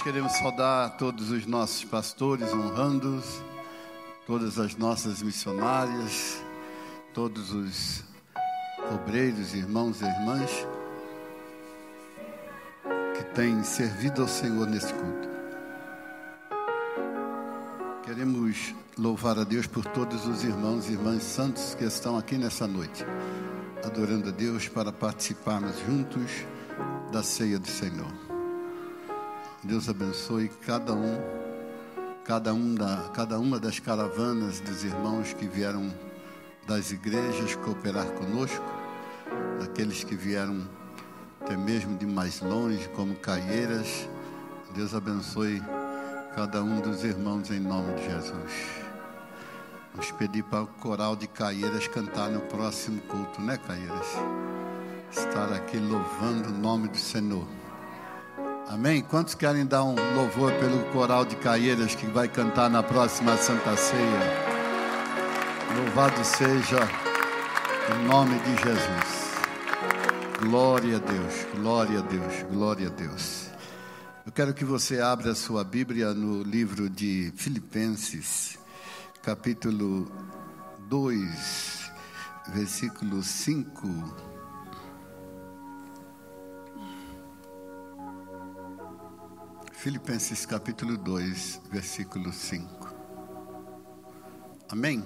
Nós queremos saudar todos os nossos pastores, honrando-os, todas as nossas missionárias, todos os obreiros, irmãos e irmãs que têm servido ao Senhor nesse culto. Queremos louvar a Deus por todos os irmãos e irmãs santos que estão aqui nessa noite, adorando a Deus para participarmos juntos da ceia do Senhor. Deus abençoe cada uma das caravanas dos irmãos que vieram das igrejas cooperar conosco, daqueles que vieram até mesmo de mais longe, como Caieiras. Deus abençoe cada um dos irmãos em nome de Jesus. Vamos pedir para o coral de Caieiras cantar no próximo culto, né, Caieiras? Estar aqui louvando o nome do Senhor. Amém? Quantos querem dar um louvor pelo coral de Caieiras que vai cantar na próxima Santa Ceia? Louvado seja o nome de Jesus. Glória a Deus, glória a Deus, glória a Deus. Eu quero que você abra a sua Bíblia no livro de Filipenses, capítulo 2, versículo 5. Filipenses capítulo 2, versículo 5. Amém?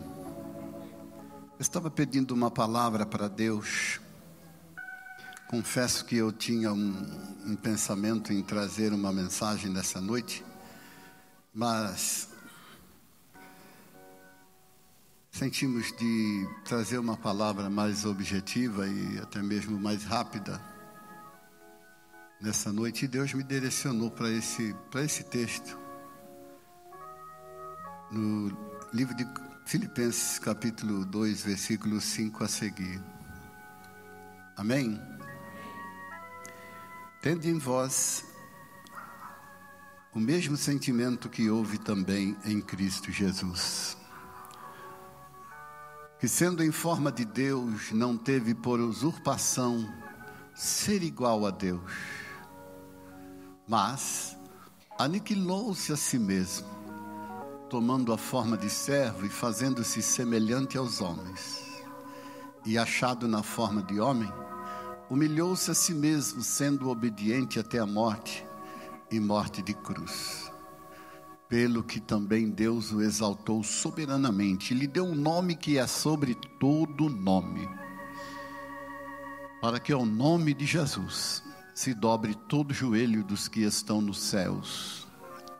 Eu estava pedindo uma palavra para Deus. Confesso que eu tinha um pensamento em trazer uma mensagem nessa noite, mas sentimos de trazer uma palavra mais objetiva e até mesmo mais rápida nessa noite, e Deus me direcionou para esse texto, no livro de Filipenses, capítulo 2, versículo 5 a seguir. Amém? Tende em vós o mesmo sentimento que houve também em Cristo Jesus, que sendo em forma de Deus, não teve por usurpação ser igual a Deus, mas aniquilou-se a si mesmo, tomando a forma de servo e fazendo-se semelhante aos homens. E achado na forma de homem, humilhou-se a si mesmo, sendo obediente até a morte, e morte de cruz. Pelo que também Deus o exaltou soberanamente, e lhe deu um nome que é sobre todo nome, para que ao nome de Jesus se dobre todo o joelho dos que estão nos céus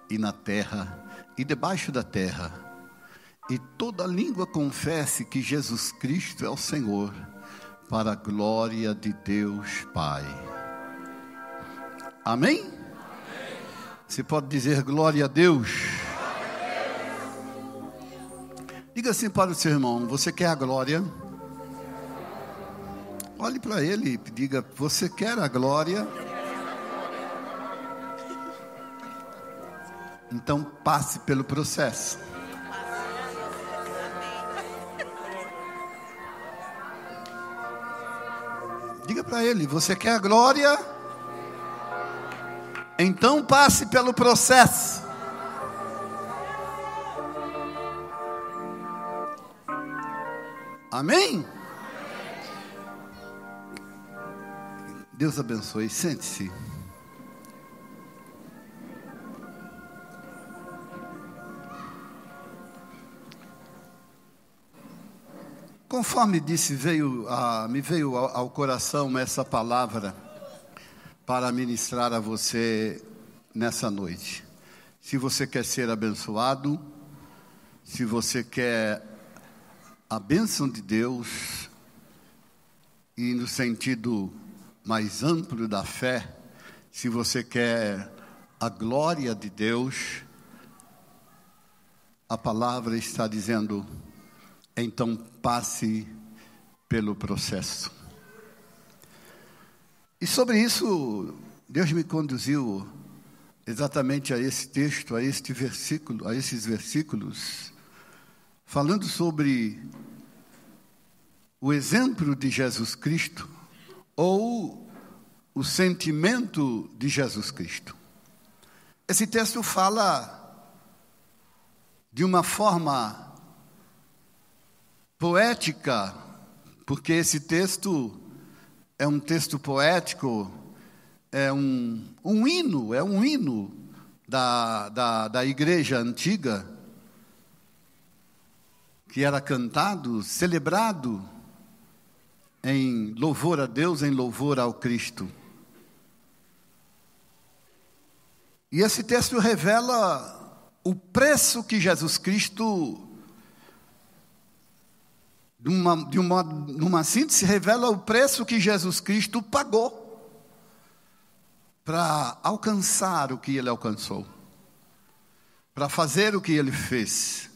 e na terra e debaixo da terra, e toda língua confesse que Jesus Cristo é o Senhor, para a glória de Deus Pai. Amém? Amém. Você pode dizer glória a Deus? Diga assim para o seu irmão: você quer a glória? Olhe para ele e diga: você quer a glória? Então passe pelo processo. Diga para ele: você quer a glória? Então passe pelo processo. Amém? Deus abençoe. Sente-se. Conforme disse, me veio ao coração essa palavra para ministrar a você nessa noite. Se você quer ser abençoado, se você quer a bênção de Deus, e no sentido mais amplo da fé, se você quer a glória de Deus, a palavra está dizendo: então passe pelo processo. E sobre isso, Deus me conduziu exatamente a esse texto, a esses versículos, falando sobre o exemplo de Jesus Cristo, ou o sentimento de Jesus Cristo. Esse texto fala de uma forma poética, porque esse texto é um texto poético, é um hino da igreja antiga, que era cantado, celebrado em louvor a Deus, em louvor ao Cristo. E esse texto revela o preço que Jesus Cristo, numa síntese, revela o preço que Jesus Cristo pagou para alcançar o que Ele alcançou, para fazer o que Ele fez,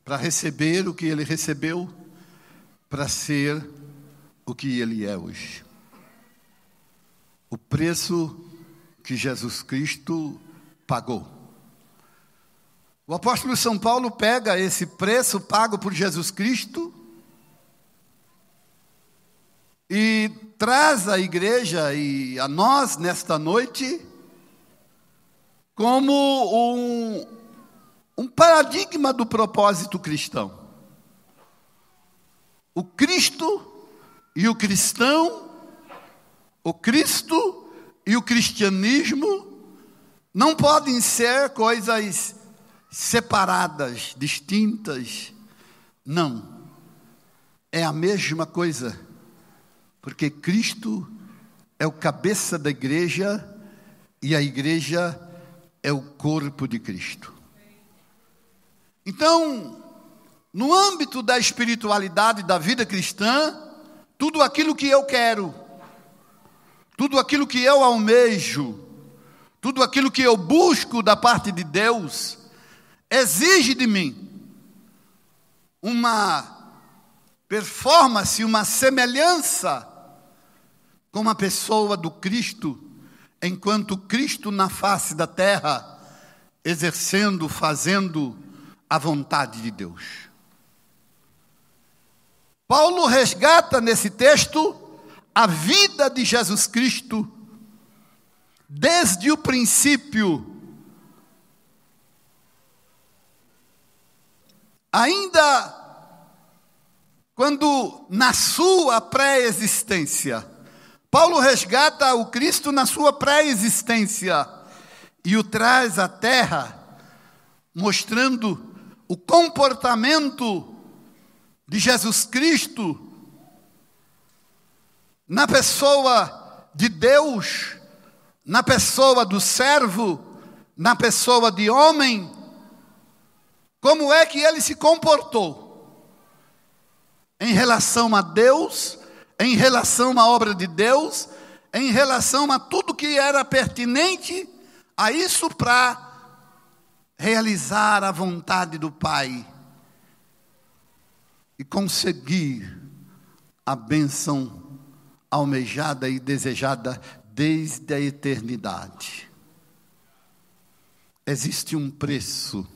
para receber o que Ele recebeu, para ser o que Ele é hoje. O preço que Jesus Cristo pagou. O apóstolo São Paulo pega esse preço pago por Jesus Cristo e traz à igreja e a nós nesta noite como um paradigma do propósito cristão. O Cristo e o cristão, o Cristo e o cristianismo não podem ser coisas separadas, distintas. Não. É a mesma coisa. Porque Cristo é o cabeça da igreja e a igreja é o corpo de Cristo. Então, no âmbito da espiritualidade da vida cristã, tudo aquilo que eu quero, tudo aquilo que eu almejo, tudo aquilo que eu busco da parte de Deus, exige de mim uma performance, uma semelhança com a pessoa do Cristo, enquanto Cristo na face da terra, exercendo, fazendo a vontade de Deus. Paulo resgata nesse texto a vida de Jesus Cristo desde o princípio, ainda quando na sua pré-existência. Paulo resgata o Cristo na sua pré-existência e o traz à terra, mostrando o comportamento de Jesus Cristo na pessoa de Deus, na pessoa do servo, na pessoa de homem. Como é que ele se comportou em relação a Deus, em relação à obra de Deus, em relação a tudo que era pertinente a isso para realizar a vontade do Pai e conseguir a bênção almejada e desejada desde a eternidade. Existe um preço.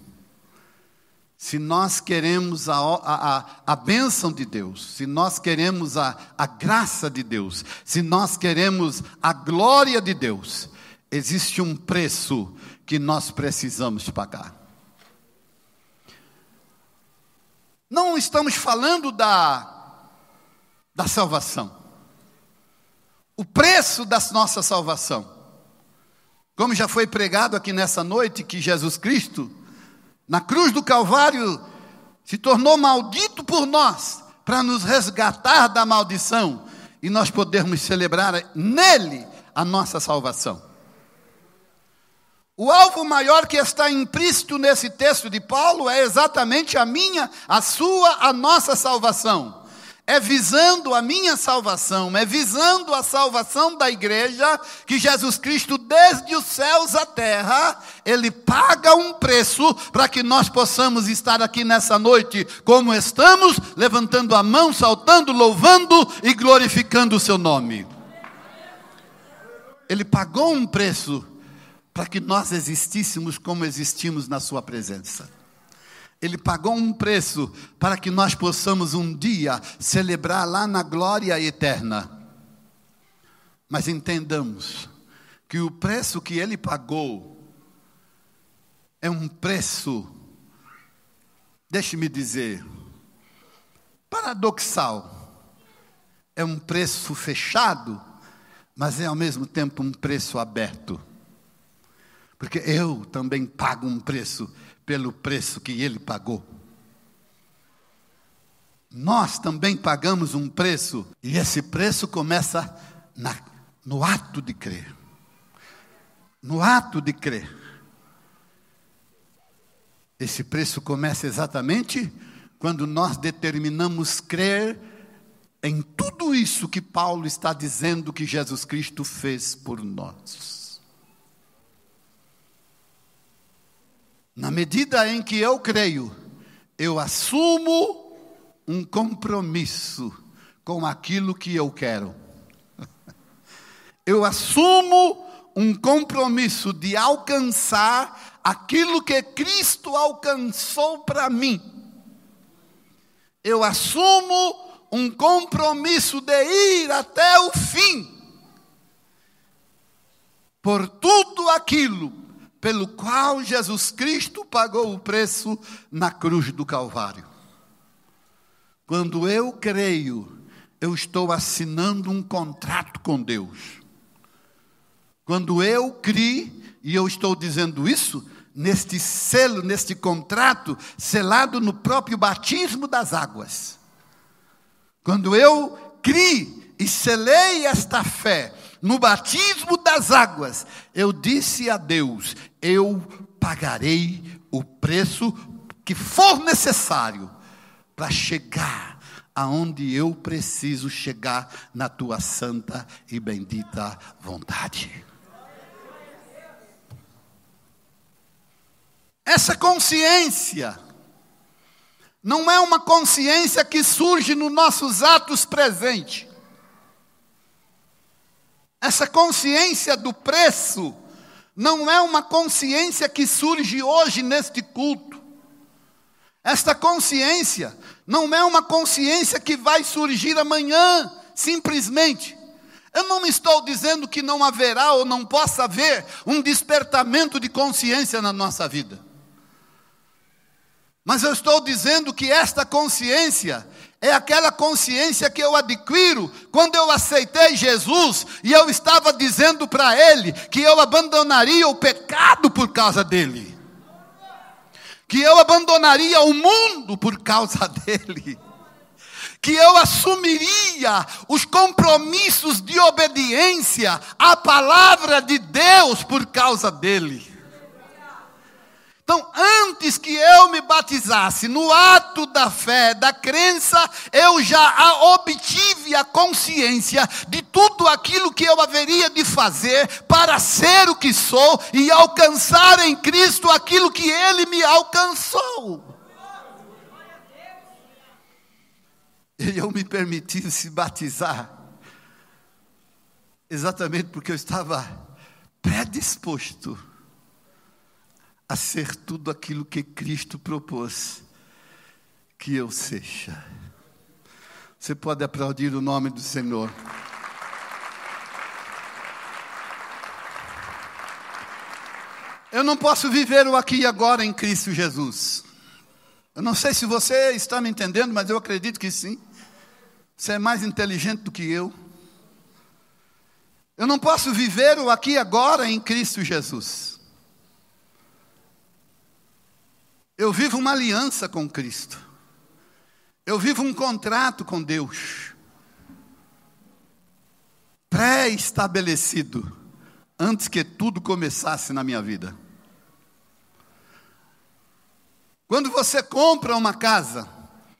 Se nós queremos a bênção de Deus, se nós queremos a graça de Deus, se nós queremos a glória de Deus, existe um preço que nós precisamos pagar. Não estamos falando da salvação. O preço da nossa salvação. Como já foi pregado aqui nessa noite, que Jesus Cristo, na cruz do Calvário, se tornou maldito por nós, para nos resgatar da maldição, e nós podermos celebrar nele a nossa salvação. O alvo maior que está implícito nesse texto de Paulo é exatamente a minha, a sua, a nossa salvação. É visando a minha salvação, é visando a salvação da igreja, que Jesus Cristo, desde os céus à terra, Ele paga um preço para que nós possamos estar aqui nessa noite, como estamos, levantando a mão, saltando, louvando e glorificando o seu nome. Ele pagou um preço para que nós existíssemos como existimos na sua presença. Ele pagou um preço para que nós possamos um dia celebrar lá na glória eterna. Mas entendamos que o preço que Ele pagou é um preço, deixe-me dizer, paradoxal. É um preço fechado, mas é ao mesmo tempo um preço aberto. Porque eu também pago um preço pelo preço que ele pagou. Nós também pagamos um preço, e esse preço começa no ato de crer. No ato de crer. Esse preço começa exatamente quando nós determinamos crer em tudo isso que Paulo está dizendo que Jesus Cristo fez por nós. Na medida em que eu creio, eu assumo um compromisso com aquilo que eu quero. Eu assumo um compromisso de alcançar aquilo que Cristo alcançou para mim. Eu assumo um compromisso de ir até o fim, por tudo aquilo pelo qual Jesus Cristo pagou o preço na cruz do Calvário. Quando eu creio, eu estou assinando um contrato com Deus. Quando eu criei, e eu estou dizendo isso, neste selo, neste contrato, selado no próprio batismo das águas. Quando eu criei e selei esta fé no batismo das águas, eu disse a Deus, eu pagarei o preço que for necessário para chegar aonde eu preciso chegar na tua santa e bendita vontade. Essa consciência não é uma consciência que surge nos nossos atos presentes. Essa consciência do preço não é uma consciência que surge hoje neste culto. Esta consciência não é uma consciência que vai surgir amanhã, simplesmente. Eu não estou dizendo que não haverá ou não possa haver um despertamento de consciência na nossa vida. Mas eu estou dizendo que esta consciência é aquela consciência que eu adquiro quando eu aceitei Jesus e eu estava dizendo para Ele que eu abandonaria o pecado por causa dEle. Que eu abandonaria o mundo por causa dEle. Que eu assumiria os compromissos de obediência à palavra de Deus por causa dEle. Então, antes que eu me batizasse, no ato da fé, da crença, eu já obtive a consciência de tudo aquilo que eu haveria de fazer para ser o que sou e alcançar em Cristo aquilo que Ele me alcançou. E eu me permiti se batizar, exatamente porque eu estava predisposto a ser tudo aquilo que Cristo propôs que eu seja. Você pode aplaudir o nome do Senhor. Eu não posso viver o aqui e agora em Cristo Jesus. Eu não sei se você está me entendendo, mas eu acredito que sim. Você é mais inteligente do que eu. Eu não posso viver o aqui e agora em Cristo Jesus. Eu vivo uma aliança com Cristo. Eu vivo um contrato com Deus. Pré-estabelecido, antes que tudo começasse na minha vida. Quando você compra uma casa,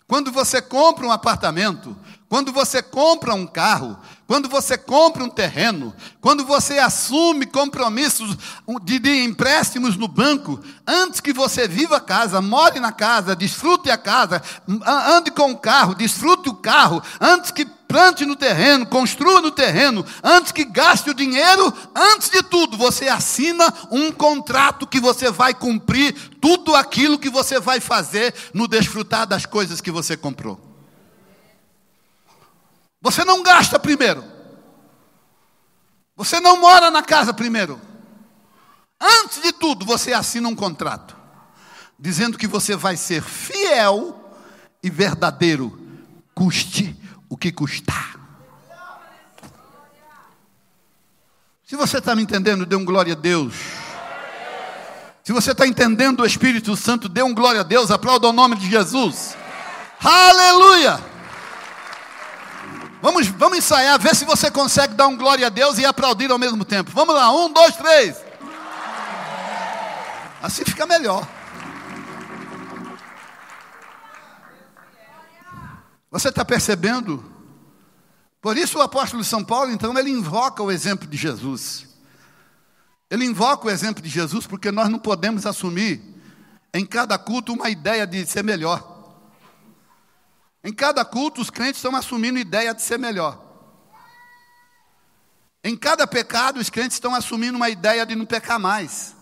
quando você compra um apartamento, quando você compra um carro, quando você compra um terreno, quando você assume compromissos de empréstimos no banco, antes que você viva a casa, more na casa, desfrute a casa, ande com o carro, desfrute o carro, antes que plante no terreno, construa no terreno, antes que gaste o dinheiro, antes de tudo, você assina um contrato que você vai cumprir tudo aquilo que você vai fazer no desfrutar das coisas que você comprou. Você não gasta primeiro. Você não mora na casa primeiro. Antes de tudo, você assina um contrato. dizendo que você vai ser fiel e verdadeiro, custe o que custar. Se você está me entendendo, dê um glória a Deus. Se você está entendendo o Espírito Santo, dê um glória a Deus, aplauda o nome de Jesus. Aleluia! Vamos ensaiar, ver se você consegue dar um glória a Deus e aplaudir ao mesmo tempo. Vamos lá, 1, 2, 3. Assim fica melhor. Você está percebendo? Por isso o apóstolo São Paulo, então, ele invoca o exemplo de Jesus. Ele invoca o exemplo de Jesus porque nós não podemos assumir em cada culto uma ideia de ser melhor. Em cada culto os crentes estão assumindo ideia de ser melhor. Em cada pecado os crentes estão assumindo uma ideia de não pecar mais.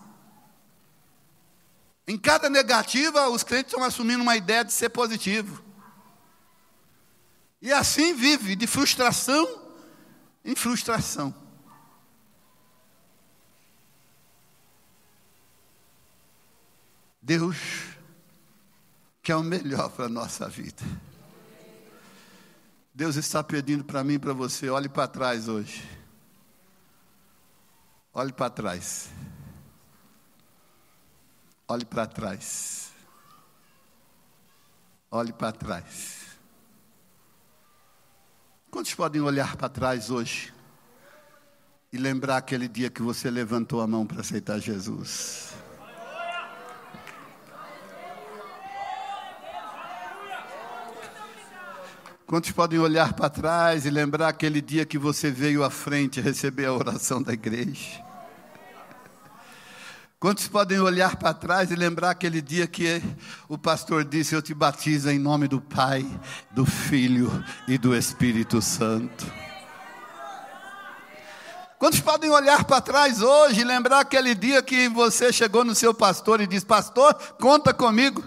Em cada negativa os crentes estão assumindo uma ideia de ser positivo. E assim vive de frustração em frustração. Deus quer o melhor para a nossa vida. Deus está pedindo para mim e para você, olhe para trás hoje. Olhe para trás. Olhe para trás. Olhe para trás. Quantos podem olhar para trás hoje e lembrar aquele dia que você levantou a mão para aceitar Jesus? Quantos podem olhar para trás e lembrar aquele dia que você veio à frente receber a oração da igreja? Quantos podem olhar para trás e lembrar aquele dia que o pastor disse, eu te batizo em nome do Pai, do Filho e do Espírito Santo? Quantos podem olhar para trás hoje e lembrar aquele dia que você chegou no seu pastor e disse, pastor, conta comigo?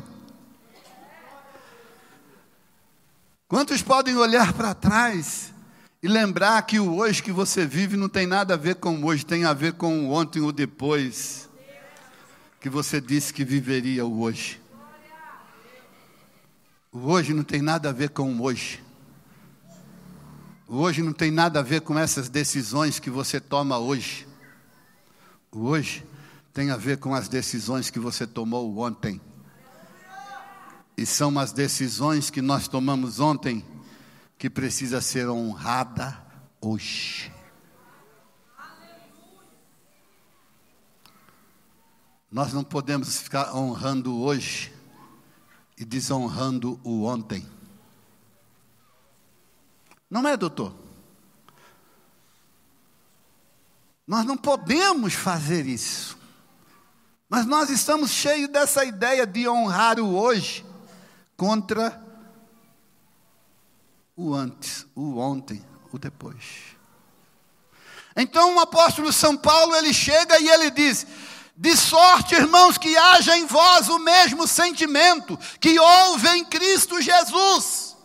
Quantos podem olhar para trás e lembrar que o hoje que você vive não tem nada a ver com o hoje, tem a ver com o ontem ou depois, que você disse que viveria o hoje. O hoje não tem nada a ver com o hoje. O hoje não tem nada a ver com essas decisões que você toma hoje. O hoje tem a ver com as decisões que você tomou ontem. E são as decisões que nós tomamos ontem que precisa ser honrada hoje. Nós não podemos ficar honrando hoje e desonrando o ontem. Não é, doutor? Nós não podemos fazer isso. Mas nós estamos cheios dessa ideia de honrar o hoje contra o antes, o ontem, o depois. Então o apóstolo São Paulo, ele chega e ele diz, de sorte, irmãos, que haja em vós o mesmo sentimento que houve em Cristo Jesus.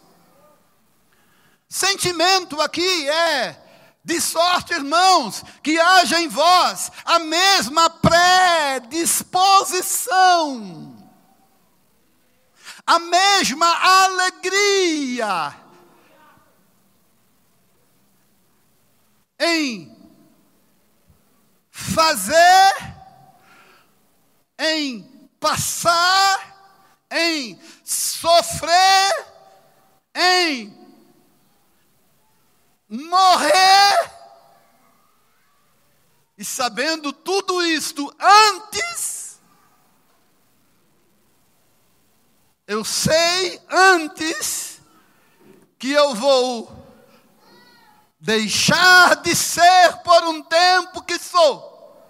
Sentimento aqui é, de sorte, irmãos, que haja em vós a mesma predisposição, a mesma alegria em fazer, em passar, em sofrer, em morrer, e sabendo tudo isto antes, eu sei antes que eu vou deixar de ser por um tempo que sou,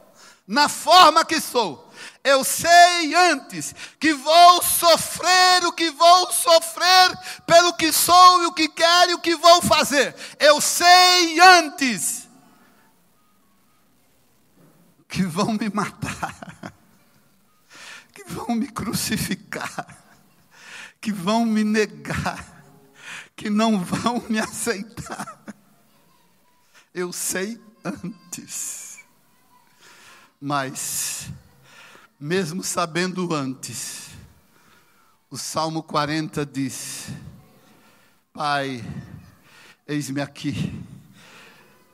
na forma que sou. Eu sei antes que vou sofrer o que vou sofrer pelo que sou e o que quero e o que vou fazer. Eu sei antes que vão me matar, que vão me crucificar, que vão me negar, que não vão me aceitar. Eu sei antes, mas mesmo sabendo antes, O Salmo 40 diz: Pai, eis-me aqui,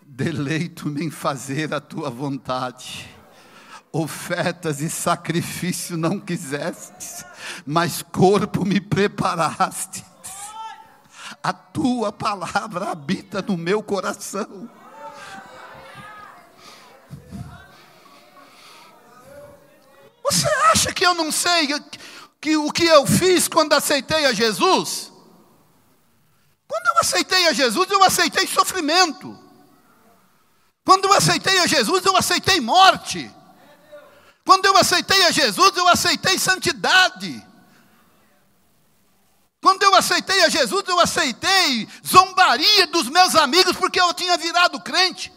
deleito-me em fazer a tua vontade. Ofertas e sacrifício não quisestes, mas corpo me preparaste. A tua palavra habita no meu coração. Você acha que eu não sei o que eu fiz quando aceitei a Jesus? Quando eu aceitei a Jesus, eu aceitei sofrimento. Quando eu aceitei a Jesus, eu aceitei morte. Quando eu aceitei a Jesus, eu aceitei santidade. Quando eu aceitei a Jesus, eu aceitei zombaria dos meus amigos, porque eu tinha virado crente.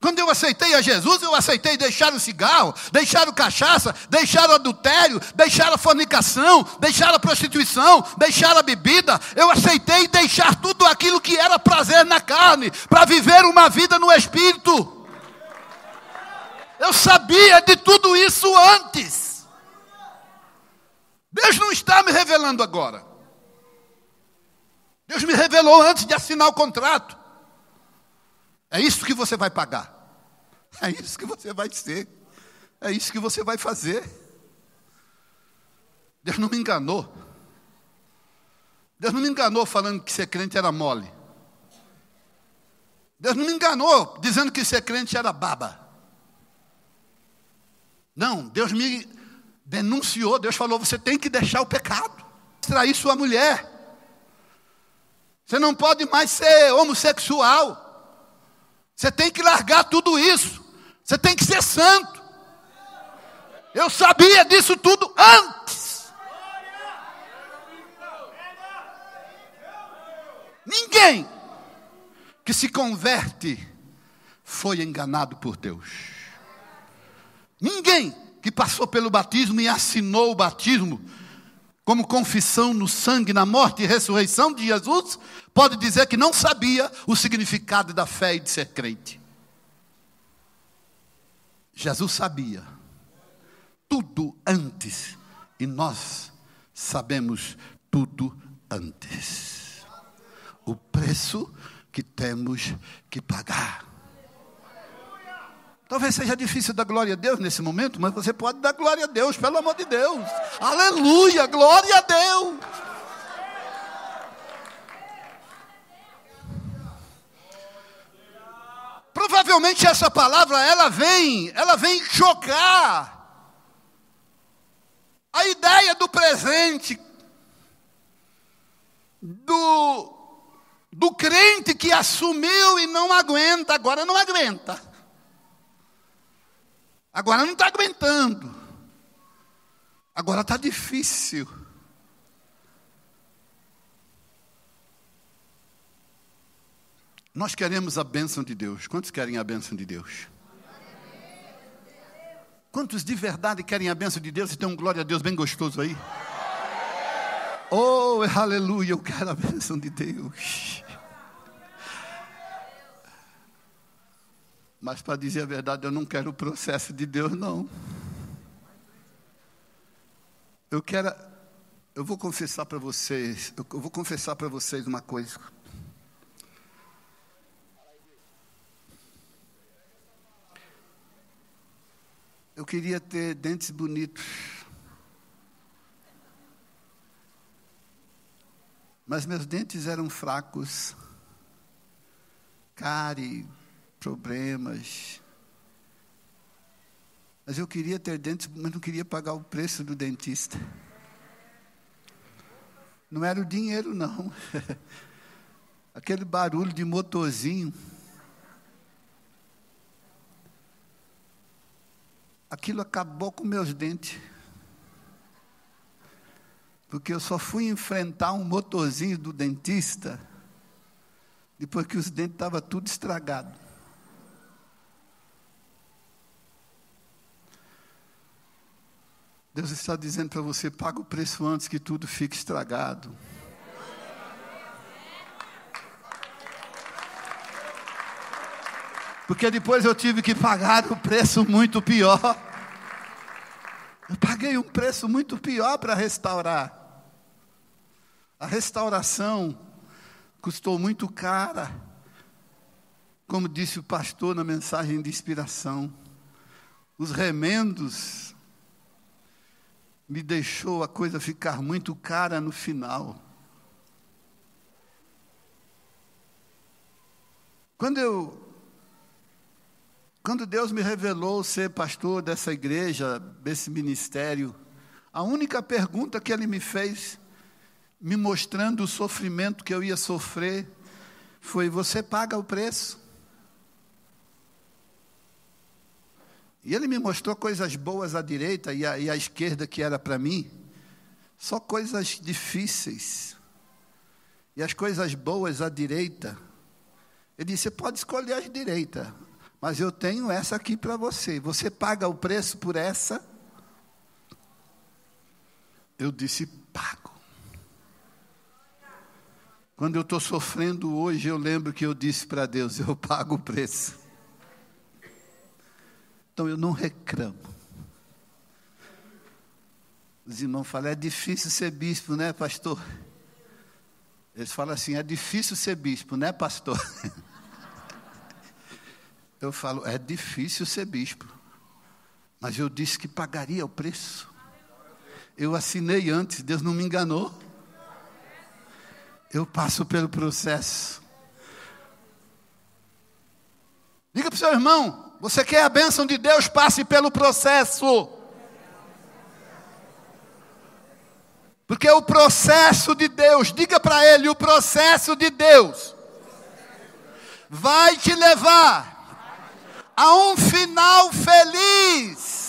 Quando eu aceitei a Jesus, eu aceitei deixar o cigarro, deixar o cachaça, deixar o adultério, deixar a fornicação, deixar a prostituição, deixar a bebida. Eu aceitei deixar tudo aquilo que era prazer na carne, para viver uma vida no Espírito. Eu sabia de tudo isso antes. Deus não está me revelando agora. Deus me revelou antes de assinar o contrato. É isso que você vai pagar. É isso que você vai ser. É isso que você vai fazer. Deus não me enganou. Deus não me enganou falando que ser crente era mole. Deus não me enganou dizendo que ser crente era baba. Não, Deus me denunciou. Deus falou: você tem que deixar o pecado. Trair sua mulher. Você não pode mais ser homossexual. Você tem que largar tudo isso. Você tem que ser santo. Eu sabia disso tudo antes. Ninguém que se converte foi enganado por Deus. Ninguém que passou pelo batismo e assinou o batismo como confissão no sangue, na morte e ressurreição de Jesus, pode dizer que não sabia o significado da fé e de ser crente. Jesus sabia tudo antes, e nós sabemos tudo antes. O preço que temos que pagar. Talvez seja difícil dar glória a Deus nesse momento, mas você pode dar glória a Deus, pelo amor de Deus. Aleluia, glória a Deus. Provavelmente essa palavra, ela vem chocar a ideia do presente, do crente que assumiu e não aguenta, agora não aguenta. Agora não está aguentando. Agora está difícil. Nós queremos a bênção de Deus. Quantos querem a bênção de Deus? Quantos de verdade querem a bênção de Deus e tem um glória a Deus bem gostoso aí? Oh, aleluia, eu quero a bênção de Deus. Mas para dizer a verdade, eu não quero o processo de Deus, não. Eu vou confessar para vocês uma coisa. Eu queria ter dentes bonitos. Mas meus dentes eram fracos. Cárie, problemas. Mas eu queria ter dentes, mas não queria pagar o preço do dentista. Não era o dinheiro, não. Aquele barulho de motorzinho. Aquilo acabou com meus dentes. Porque eu só fui enfrentar um motorzinho do dentista depois que os dentes estavam tudo estragados. Deus está dizendo para você: paga o preço antes que tudo fique estragado. Porque depois eu tive que pagar um preço muito pior. Eu paguei um preço muito pior para restaurar. A restauração custou muito cara. Como disse o pastor na mensagem de inspiração, os remendos me deixou a coisa ficar muito cara no final. Quando Deus me revelou ser pastor dessa igreja, desse ministério, a única pergunta que Ele me fez, me mostrando o sofrimento que eu ia sofrer, foi: você paga o preço? E Ele me mostrou coisas boas à direita e à esquerda que era para mim, só coisas difíceis. E as coisas boas à direita, Ele disse: você pode escolher as direitas, mas eu tenho essa aqui para você. Você paga o preço por essa? Eu disse: pago. Quando eu estou sofrendo hoje, eu lembro que eu disse para Deus: eu pago o preço. Então eu não reclamo. Os irmãos falam: é difícil ser bispo, né, pastor? Eles falam assim: é difícil ser bispo, né, pastor? Eu falo: é difícil ser bispo, mas eu disse que pagaria o preço. Eu assinei antes, Deus não me enganou. Eu passo pelo processo. Diga para o seu irmão: você quer a bênção de Deus? Passe pelo processo. Porque o processo de Deus, diga para ele: o processo de Deus vai te levar a um final feliz.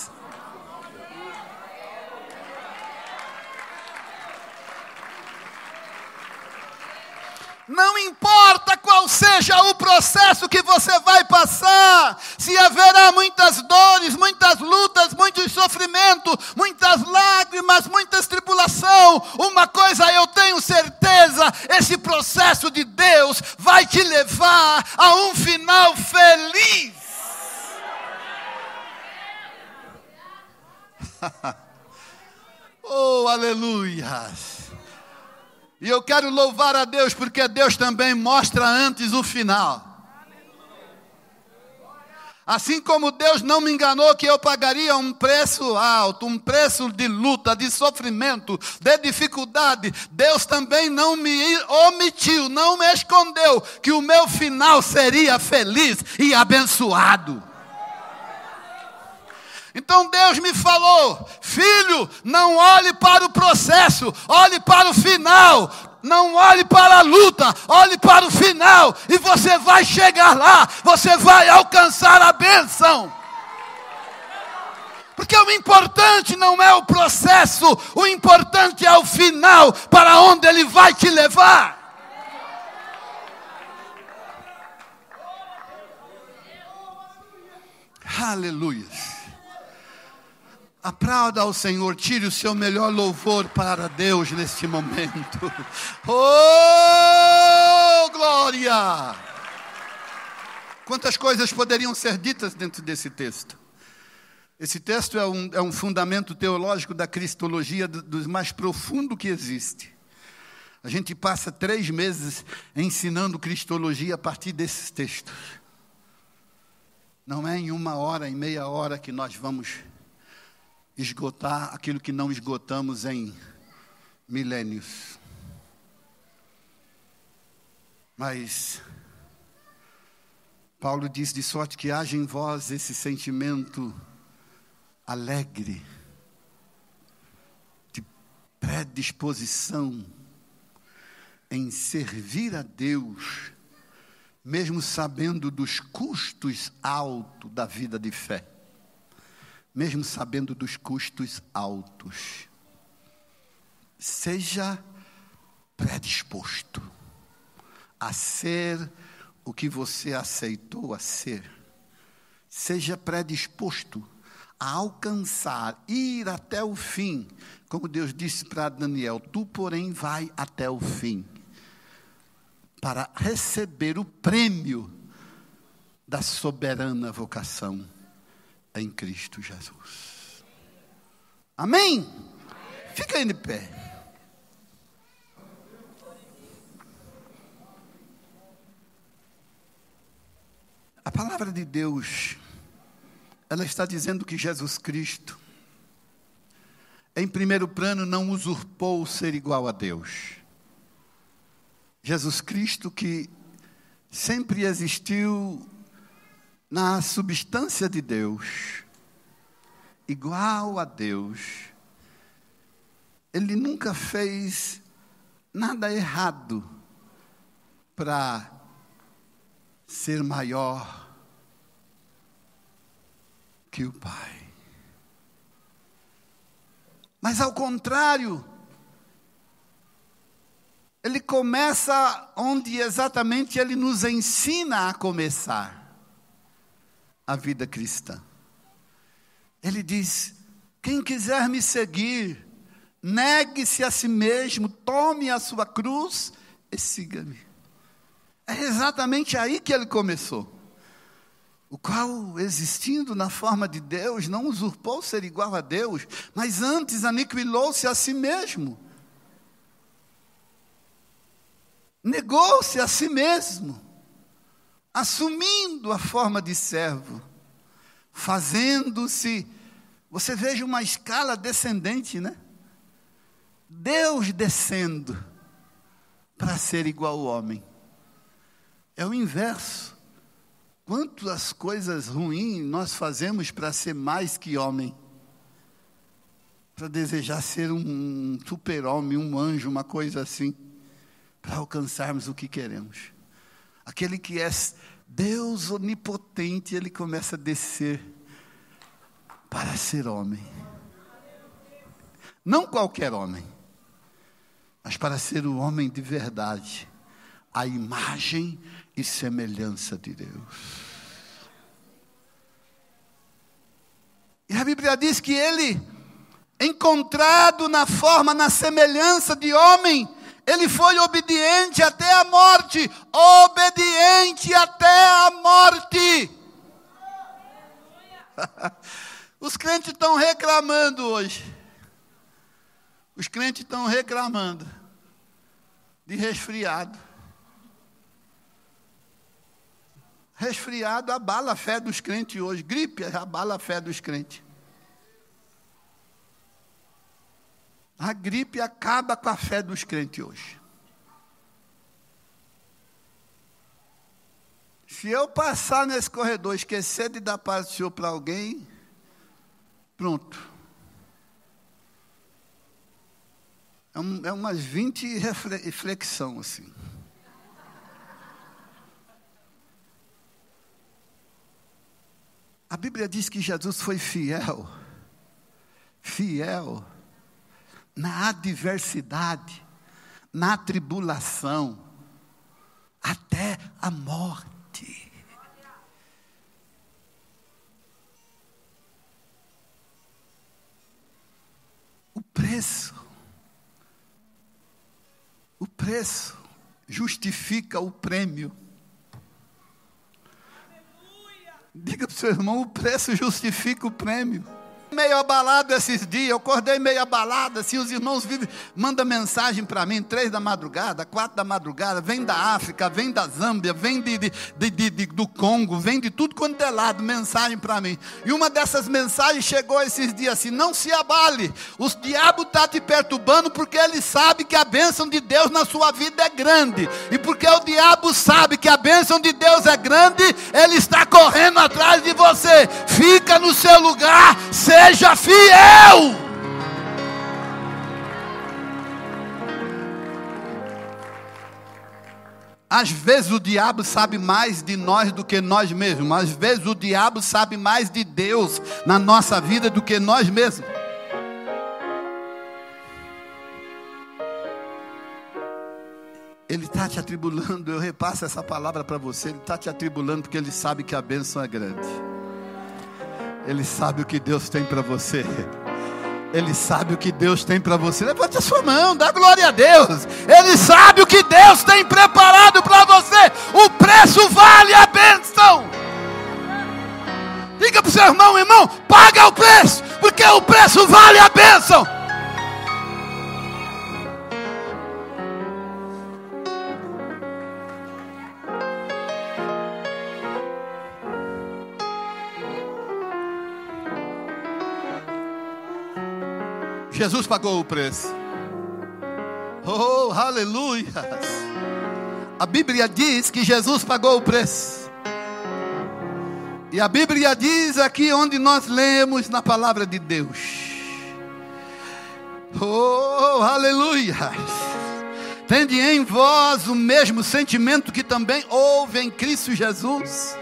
Não importa qual seja o processo que você vai passar, se haverá muitas dores, muitas lutas, muitos sofrimentos, muitas lágrimas, muitas tribulação. Uma coisa eu tenho certeza: esse processo de Deus vai te levar a um final feliz. Oh, aleluia! E eu quero louvar a Deus, porque Deus também mostra antes o final. Assim como Deus não me enganou que eu pagaria um preço alto, um preço de luta, de sofrimento, de dificuldade, Deus também não me omitiu, não me escondeu que o meu final seria feliz e abençoado. Então Deus me falou: filho, não olhe para o processo, olhe para o final. Não olhe para a luta, olhe para o final. E você vai chegar lá, você vai alcançar a bênção. Porque o importante não é o processo, o importante é o final, para onde Ele vai te levar. Aleluia. Aplauda ao Senhor, tire o seu melhor louvor para Deus neste momento. Oh, glória! Quantas coisas poderiam ser ditas dentro desse texto? Esse texto é um fundamento teológico da cristologia dos mais profundos que existe. A gente passa 3 meses ensinando cristologia a partir desses textos. Não é em 1 hora, em meia hora que nós vamos esgotar aquilo que não esgotamos em milênios. Mas Paulo diz: de sorte que haja em vós esse sentimento alegre, de predisposição em servir a Deus, mesmo sabendo dos custos altos da vida de fé. Mesmo sabendo dos custos altos. Seja predisposto a ser o que você aceitou a ser. Seja predisposto a alcançar, ir até o fim. Como Deus disse para Daniel: tu, porém, vai até o fim, para receber o prêmio da soberana vocação em Cristo Jesus. Amém? Fica aí de pé. palavra de Deus, ela está dizendo que Jesus Cristo, em primeiro plano, não usurpou o ser igual a Deus. Jesus Cristo, que sempre existiu na substância de Deus, igual a Deus, ele nunca fez nada errado para ser maior que o Pai. Mas ao contrário, ele começa onde exatamente ele nos ensina a começar a vida cristã. Ele diz: quem quiser me seguir, negue-se a si mesmo, tome a sua cruz e siga-me. É exatamente aí que ele começou. O qual, existindo na forma de Deus, não usurpou ser igual a Deus, mas antes aniquilou-se a si mesmo. Negou-se a si mesmo, assumindo a forma de servo, fazendo-se, você veja uma escala descendente, né? Deus descendo para ser igual ao homem. É o inverso. Quantas coisas ruins nós fazemos para ser mais que homem, para desejar ser um super-homem, um anjo, uma coisa assim, para alcançarmos o que queremos. Aquele que é Deus onipotente, ele começa a descer para ser homem. Não qualquer homem, mas para ser o homem de verdade, a imagem e semelhança de Deus. E a Bíblia diz que ele, encontrado na forma, na semelhança de homem, ele foi obediente até a morte. Obediente até a morte. Os crentes estão reclamando hoje. Os crentes estão reclamando de resfriado. Resfriado abala a fé dos crentes hoje. Gripe abala a fé dos crentes. A gripe acaba com a fé dos crentes hoje. Se eu passar nesse corredor, esquecer de dar paz do Senhor para alguém, pronto. É umas 20 reflexão assim. A Bíblia diz que Jesus foi fiel na adversidade, na tribulação, até a morte. O preço justifica o prêmio. Diga para o seu irmão, o preço justifica o prêmio. Meio abalado esses dias, eu acordei meio abalado, assim, os irmãos mandam mensagem para mim, 3 da madrugada, 4 da madrugada, vem da África, vem da Zâmbia, vem do Congo, vem de tudo quanto é lado, mensagem para mim. E uma dessas mensagens chegou esses dias assim: não se abale, o diabo está te perturbando porque ele sabe que a bênção de Deus na sua vida é grande, e porque o diabo sabe que a bênção de Deus é grande, ele está correndo atrás de você. Fica no seu lugar, seja fiel. Às vezes o diabo sabe mais de nós do que nós mesmos. Às vezes o diabo sabe mais de Deus na nossa vida do que nós mesmos. Ele está te atribulando, eu repasso essa palavra para você. Ele está te atribulando porque ele sabe que a bênção é grande. Ele sabe o que Deus tem para você. Ele sabe o que Deus tem para você. Levante a sua mão, dá glória a Deus. Ele sabe o que Deus tem preparado para você. O preço vale a bênção. Diga para o seu irmão: irmão, paga o preço, porque o preço vale a bênção. Jesus pagou o preço. Oh, aleluia! A Bíblia diz que Jesus pagou o preço. E a Bíblia diz aqui onde nós lemos na palavra de Deus. Oh, aleluia! Tende em vós o mesmo sentimento que também houve em Cristo Jesus,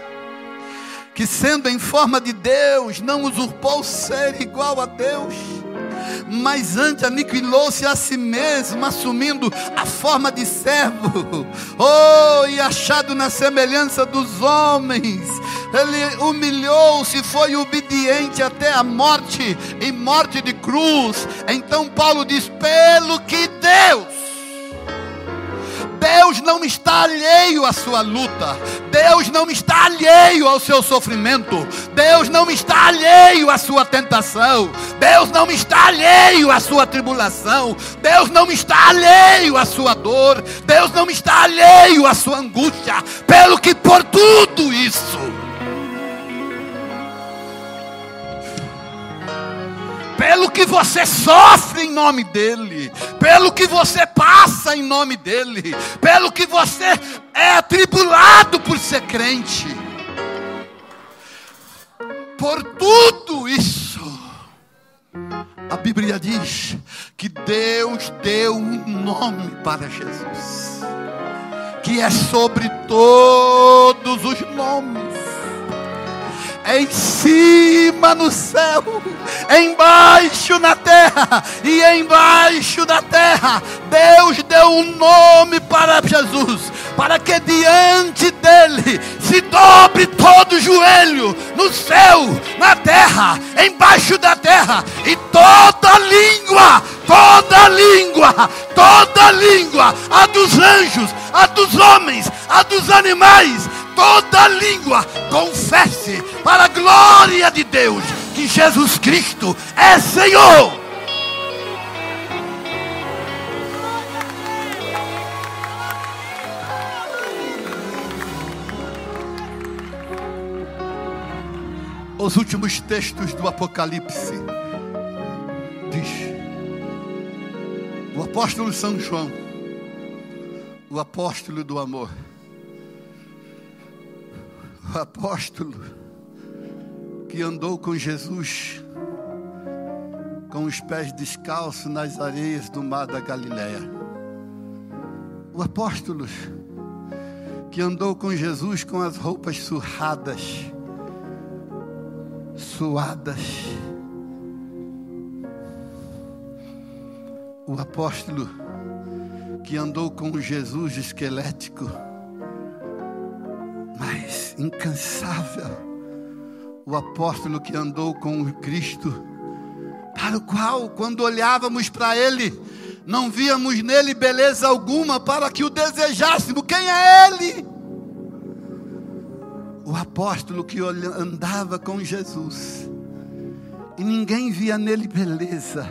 que sendo em forma de Deus, não usurpou ser igual a Deus, mas antes aniquilou-se a si mesmo, assumindo a forma de servo. Oh, e achado na semelhança dos homens, ele humilhou-se, foi obediente até a morte, e morte de cruz. Então Paulo diz: pelo que Deus não está alheio à sua luta, Deus não está alheio ao seu sofrimento, Deus não está alheio à sua tentação, Deus não está alheio à sua tribulação, Deus não está alheio à sua dor, Deus não está alheio à sua angústia. Pelo que por tudo isso, pelo que você sofre em nome dEle, pelo que você passa em nome dEle, pelo que você é atribulado por ser crente, por tudo isso, a Bíblia diz que Deus deu um nome para Jesus, que é sobre todos os nomes. Em cima no céu, embaixo na terra e embaixo da terra, Deus deu um nome para Jesus, para que diante dele se dobre todo joelho, no céu, na terra, embaixo da terra, e toda língua, a dos anjos, a dos homens, a dos animais, toda língua confesse para a glória de Deus que Jesus Cristo é Senhor. Os últimos textos do Apocalipse diz: o apóstolo São João, o apóstolo do amor, o apóstolo que andou com Jesus com os pés descalços nas areias do mar da Galileia, o apóstolo que andou com Jesus com as roupas suadas, o apóstolo que andou com Jesus esquelético, mas incansável, o apóstolo que andou com o Cristo, para o qual, quando olhávamos para Ele, não víamos nele beleza alguma para que o desejássemos. Quem é Ele? O apóstolo que andava com Jesus e ninguém via nele beleza.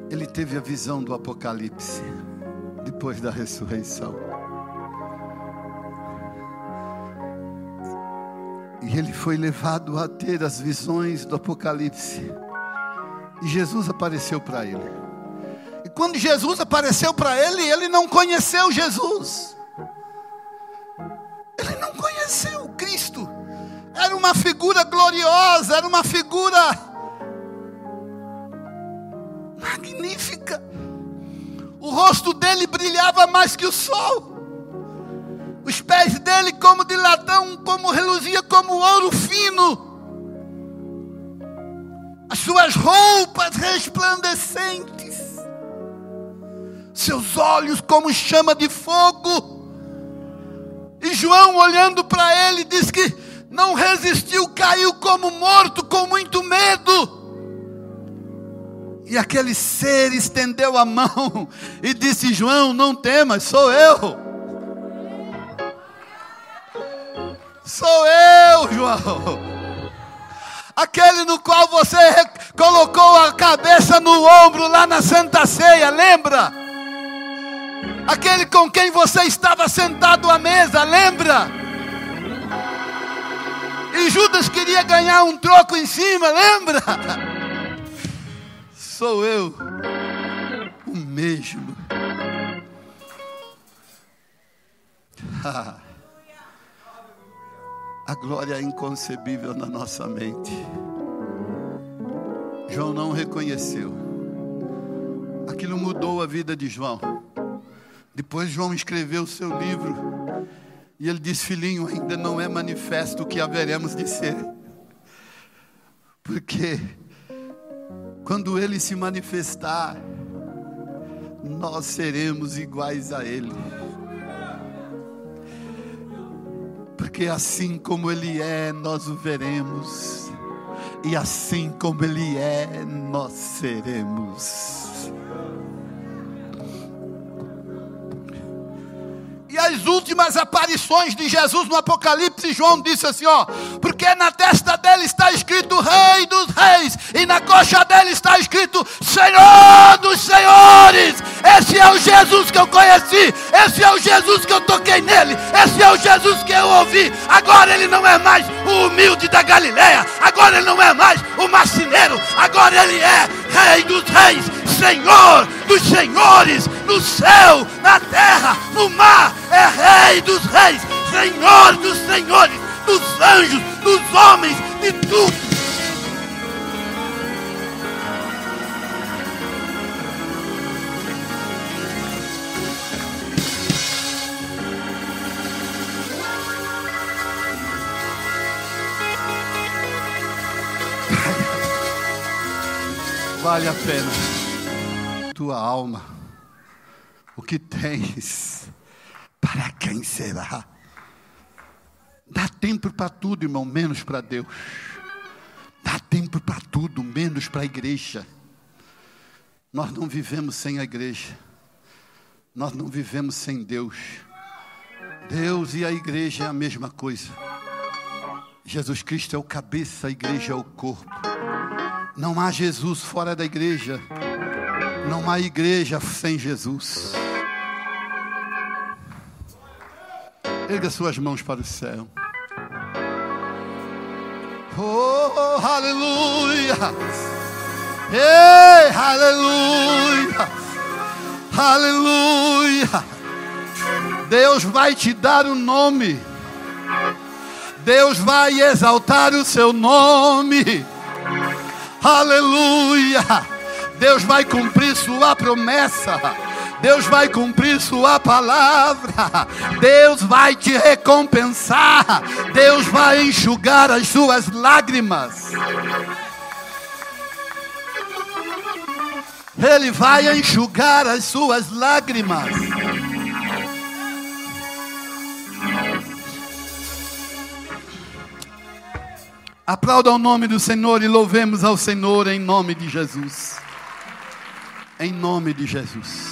Ele teve a visão do Apocalipse depois da ressurreição. E ele foi levado a ter as visões do Apocalipse. E Jesus apareceu para ele. E quando Jesus apareceu para ele, ele não conheceu Jesus. Ele não conheceu o Cristo. Era uma figura gloriosa, era uma figura magnífica. O rosto dele brilhava mais que o sol. Os pés dele como de latão, como reluzia como ouro fino. As suas roupas resplandecentes. Seus olhos como chama de fogo. E João, olhando para ele, diz que não resistiu, caiu como morto, com muito medo. E aquele ser estendeu a mão e disse: João, não temas, sou eu. Sou eu, João. Aquele no qual você colocou a cabeça no ombro lá na Santa Ceia, lembra? Aquele com quem você estava sentado à mesa, lembra? E Judas queria ganhar um troco em cima, lembra? Sou eu, o mesmo. A glória é inconcebível na nossa mente. João não reconheceu. Aquilo mudou a vida de João. Depois João escreveu o seu livro. E ele diz: filhinho, ainda não é manifesto o que haveremos de ser. Porque quando ele se manifestar, nós seremos iguais a ele. Porque assim como ele é, nós o veremos. E assim como ele é, nós seremos. E as últimas aparições de Jesus no Apocalipse, João disse assim, porque na testa dele está escrito Rei dos Reis, e na coxa dele está escrito Senhor dos Senhores. Esse é o Jesus que eu conheci, esse é o Jesus que eu toquei nele, esse é o Jesus que eu ouvi. Agora ele não é mais o humilde da Galileia, agora ele não é mais o marceneiro, agora ele é Rei dos Reis, Senhor dos Senhores, no céu, na terra, no mar, é Rei dos Reis, Senhor dos Senhores, dos anjos, dos homens, de tudo. Vale a pena. Tua alma, o que tens, para quem será? Dá tempo para tudo, irmão, menos para Deus. Dá tempo para tudo, menos para a igreja. Nós não vivemos sem a igreja. Nós não vivemos sem Deus. Deus e a igreja é a mesma coisa. Jesus Cristo é o cabeça, a igreja é o corpo. Não há Jesus fora da igreja. Não há igreja sem Jesus. Erga suas mãos para o céu. Oh, aleluia. Ei, aleluia. Aleluia. Deus vai te dar um nome. Deus vai exaltar o seu nome. Aleluia. Deus vai cumprir sua promessa. Deus vai cumprir sua palavra. Deus vai te recompensar. Deus vai enxugar as suas lágrimas. Ele vai enxugar as suas lágrimas. Aplauda o nome do Senhor e louvemos ao Senhor em nome de Jesus. Em nome de Jesus.